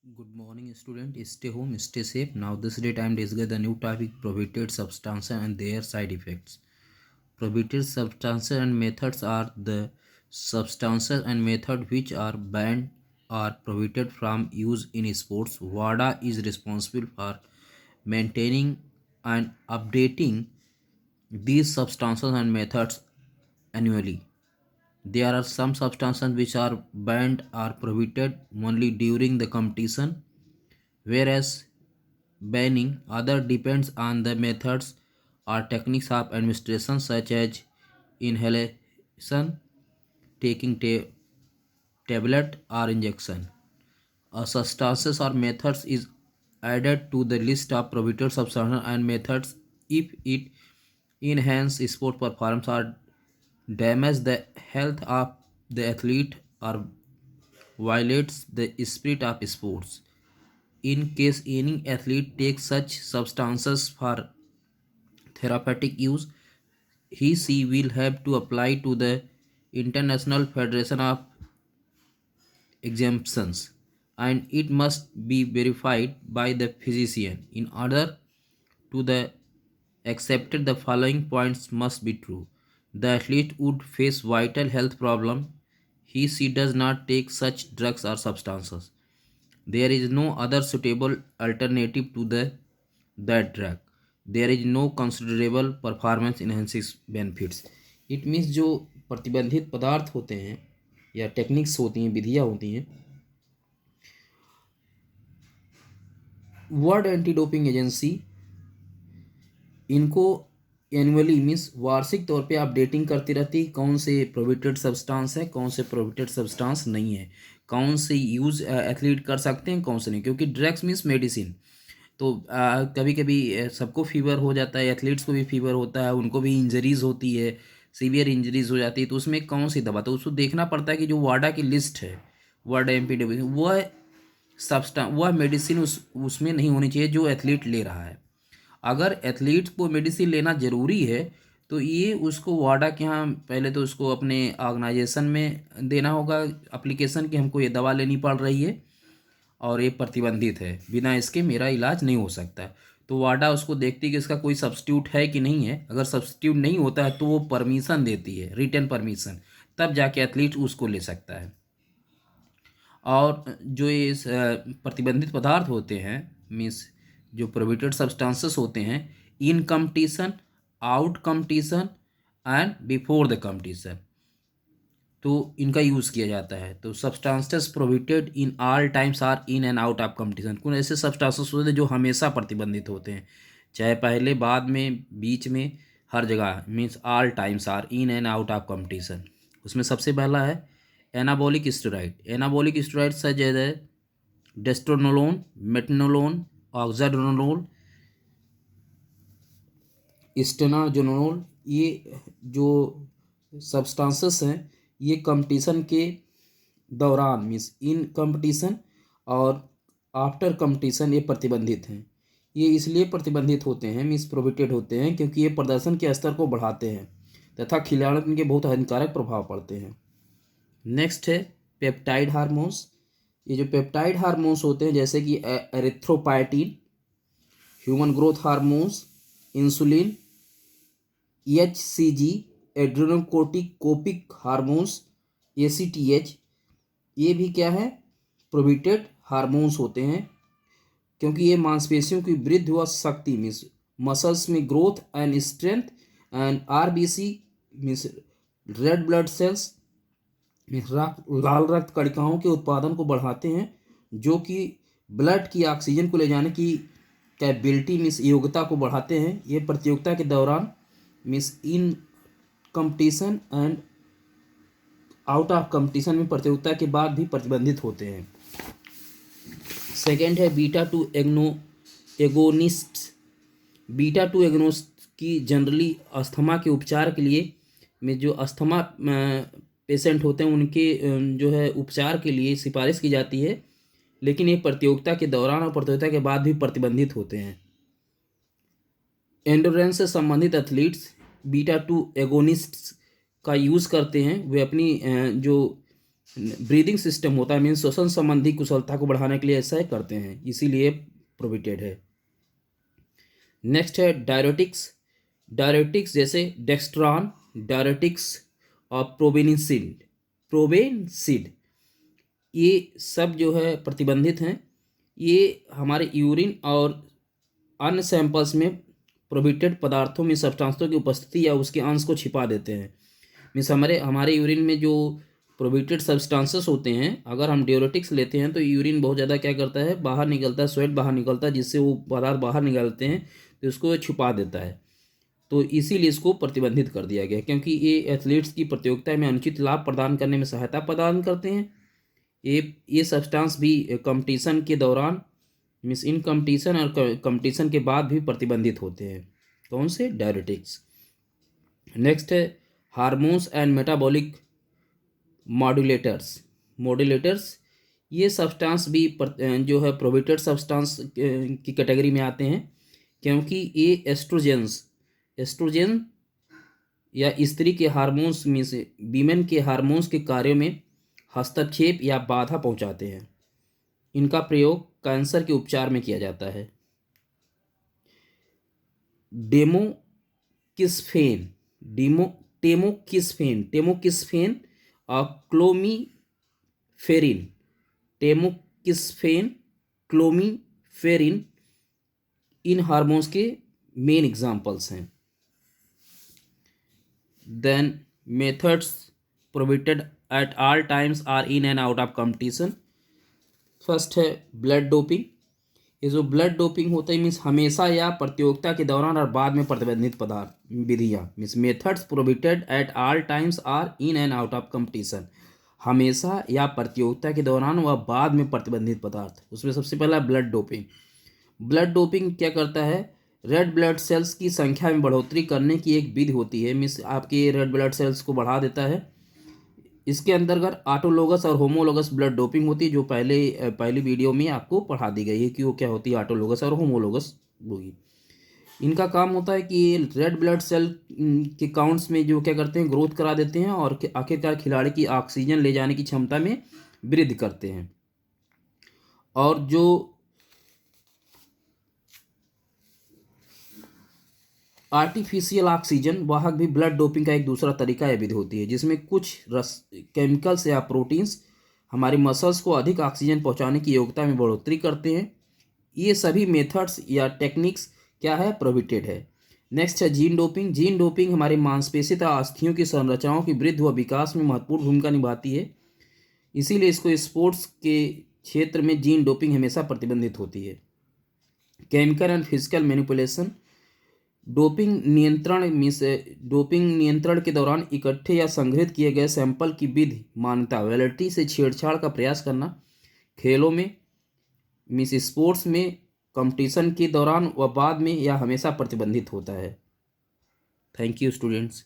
Good morning, student. Stay home, stay safe. Now, this date I am discussing the new topic: prohibited substances and their side effects. Prohibited substances and methods are the substances and methods which are banned or prohibited from use in sports. WADA is responsible for maintaining and updating these substances and methods annually. There are some substances which are banned or prohibited only during the competition, whereas banning other depends on the methods or techniques of administration such as inhalation, taking tablet or injection. A substances or methods is added to the list of prohibited substances and methods if it enhance sport performance or damage the health of the athlete or violates the spirit of sports. In case any athlete takes such substances for therapeutic use, he will have to apply to the International Federation of Exemptions, and it must be verified by the physician. In order to the accepted, the following points must be true: the athlete would face vital health problem. She does not take such drugs or substances. There is no other suitable alternative to that drug. There is no considerable performance enhancing benefits. It means जो प्रतिबंधित पदार्थ होते हैं या techniques होती हैं, विधियाँ होती हैं, वर्ल्ड एंटी डोपिंग एजेंसी इनको एनुअली मीन्स वार्षिक तौर पे अपडेटिंग करती रहती है, कौन से प्रोहिबिटेड सब्सटेंस है, कौन से प्रोहिबिटेड सब्सटेंस नहीं है, कौन से यूज़ एथलीट कर सकते हैं, कौन से नहीं, क्योंकि ड्रग्स मीन्स मेडिसिन। तो कभी कभी सबको फीवर हो जाता है, एथलीट्स को भी फीवर होता है, उनको भी इंजरीज होती है, सीवियर इंजरीज हो जाती है, तो उसमें कौन सी दवा, तो उसको देखना पड़ता है कि जो वाडा की लिस्ट है, वर्ल्ड एमपीडब्ल्यू, वह सब्सटेंस वह मेडिसिन उसमें नहीं होनी चाहिए जो एथलीट ले रहा है। अगर एथलीट को मेडिसिन लेना ज़रूरी है तो ये उसको वाडा के यहाँ पहले तो उसको अपने ऑर्गेनाइजेशन में देना होगा एप्लीकेशन कि हमको ये दवा लेनी पड़ रही है और ये प्रतिबंधित है, बिना इसके मेरा इलाज नहीं हो सकता। तो वाडा उसको देखती है कि इसका कोई सब्स्टिट्यूट है कि नहीं है। अगर सब्स्टिट्यूट नहीं होता है तो वो परमिशन देती है, रिटन परमिशन, तब जाके एथलीट उसको ले सकता है। और जो ये प्रतिबंधित पदार्थ होते हैं मीन्स जो प्रोहिबिटेड सब्सटेंसेस होते हैं, in competition, out competition and before the competition, तो इनका यूज़ किया जाता है। तो substances prohibited in all times are in and out of competition, कुछ ऐसे सब्सटेंसेस होते हैं जो हमेशा प्रतिबंधित होते हैं, चाहे पहले, बाद में, बीच में, हर जगह, means all times are in and out of competition. उसमें सबसे पहला है anabolic steroid. Anabolic steroid such as drostanolone, metenolone, oxandrolone, stanozolol, ये जो सब्सटेंसेस हैं ये कंपटीशन के दौरान मीन्स इन कंपटीशन और आफ्टर कंपटीशन ये प्रतिबंधित हैं। ये इसलिए प्रतिबंधित होते हैं मीन्स प्रोहिबिटेड होते हैं क्योंकि ये प्रदर्शन के स्तर को बढ़ाते हैं तथा खिलाड़ियों पर इनके बहुत हानिकारक प्रभाव पड़ते हैं। नेक्स्ट है पेप्टाइड हार्मोन्स। ये जो पेप्टाइड हार्मोन्स होते हैं जैसे कि erythropoietin, human growth hormones, insulin, EHCG, adrenocorticotropic hormones, ACTH, ये भी क्या है, प्रोहिबिटेड हार्मोन्स होते हैं क्योंकि ये मांसपेशियों की वृद्धि व शक्ति मीन्स मसल्स में growth and strength and RBC means red blood cells लाल रक्त कणिकाओं के उत्पादन को बढ़ाते हैं जो कि ब्लड की ऑक्सीजन को ले जाने की कैपेबिलिटी मीन्स योग्यता को बढ़ाते हैं। ये प्रतियोगिता के दौरान means in competition and out of competition में प्रतियोगिता के बाद भी प्रतिबंधित होते हैं। सेकेंड है beta two agonist. Beta two agonist की जनरली अस्थमा के उपचार के लिए में जो अस्थमा पेशेंट होते हैं उनके जो है उपचार के लिए सिफारिश की जाती है, लेकिन ये प्रतियोगिता के दौरान और प्रतियोगिता के बाद भी प्रतिबंधित होते हैं। एंडोरेंस से संबंधित एथलीट्स बीटा टू एगोनिस्ट्स का यूज़ करते हैं। वे अपनी जो ब्रीदिंग सिस्टम होता है, मीन्स श्वसन संबंधी कुशलता को बढ़ाने के लिए ऐसा करते हैं, इसीलिए प्रोहिबिटेड है। नेक्स्ट है डायरेटिक्स। डायरेटिक्स जैसे डेक्स्ट्रॉन, डायरेटिक्स और प्रोबेनसिड ये सब जो है प्रतिबंधित हैं। ये हमारे यूरिन और अन्य सैंपल्स में प्रोहिबिटेड पदार्थों में सब्सटेंसों की उपस्थिति या उसके अंश को छिपा देते हैं। मीन्स हमारे यूरिन में जो प्रोहिबिटेड सब्सटेंसेस होते हैं, अगर हम डायरेटिक्स लेते हैं तो यूरिन बहुत ज़्यादा क्या करता है, बाहर निकलता है, स्वेट बाहर निकलता है, जिससे वो पदार्थ बाहर निकलते हैं तो उसको छुपा देता है। तो इसीलिए इसको प्रतिबंधित कर दिया गया, क्योंकि ये एथलीट्स की प्रतियोगिता में अनुचित लाभ प्रदान करने में सहायता प्रदान करते हैं। ये सब्सटेंस भी कंपटीशन के दौरान, मीन्स इन कंपटीशन और कंपटीशन के बाद भी प्रतिबंधित होते हैं। कौन से? डायरेटिक्स। नेक्स्ट है हार्मोन्स एंड मेटाबॉलिक मॉड्यूलेटर्स। ये सब्सटेंस भी जो है प्रोहिबिटेड सब्सटेंस की कैटेगरी में आते हैं, क्योंकि ये एस्ट्रोजन या स्त्री के हार्मोन्स में से वीमेन के हार्मोन्स के कार्यों में हस्तक्षेप या बाधा पहुंचाते हैं। इनका प्रयोग कैंसर के उपचार में किया जाता है। टेमोकिस्फेन और क्लोमीफेरिन इन हार्मोन्स के मेन एग्जाम्पल्स हैं। Then methods prohibited at all times are in and out of competition. First है ब्लड डोपिंग। ये जो ब्लड डोपिंग होता है मीन्स हमेशा या प्रतियोगिता के दौरान और बाद में प्रतिबंधित पदार्थ विधियाँ। Means methods prohibited at all times are in and out of competition. हमेशा या प्रतियोगिता के दौरान व बाद में प्रतिबंधित पदार्थ। उसमें सबसे पहला ब्लड डोपिंग। ब्लड डोपिंग क्या करता है? रेड ब्लड सेल्स की संख्या में बढ़ोतरी करने की एक विधि होती है। मीन्स आपके रेड ब्लड सेल्स को बढ़ा देता है। इसके अंतर्गत ऑटोलोगस और होमोलोगस ब्लड डोपिंग होती है, जो पहली वीडियो में आपको पढ़ा दी गई है कि वो क्या होती है, ऑटोलोगस और होमोलोगस होगी। इनका काम होता है कि रेड ब्लड सेल के काउंट्स में जो क्या करते हैं, ग्रोथ करा देते हैं और आखिरकार खिलाड़ी की ऑक्सीजन ले जाने की क्षमता में वृद्धि करते हैं। और जो आर्टिफिशियल ऑक्सीजन वाहक भी ब्लड डोपिंग का एक दूसरा तरीका या विधि होती है, जिसमें कुछ केमिकल्स या प्रोटीन्स हमारे मसल्स को अधिक ऑक्सीजन पहुंचाने की योग्यता में बढ़ोतरी करते हैं। ये सभी मेथड्स या टेक्निक्स क्या है? प्रोहिबिटेड है। नेक्स्ट है जीन डोपिंग। जीन डोपिंग हमारी मांसपेशी तथा अस्थियों की संरचनाओं की वृद्धि व विकास में महत्वपूर्ण भूमिका निभाती है, इसीलिए इसको स्पोर्ट्स के क्षेत्र में जीन डोपिंग हमेशा प्रतिबंधित होती है। Chemical and physical manipulation. Doping नियंत्रण के दौरान इकट्ठे या संग्रहित किए गए सैंपल की विधि मान्यता वैलिडिटी से छेड़छाड़ का प्रयास करना खेलों में, मीन्स स्पोर्ट्स में, कंपटीशन के दौरान व बाद में या हमेशा प्रतिबंधित होता है। Thank you students.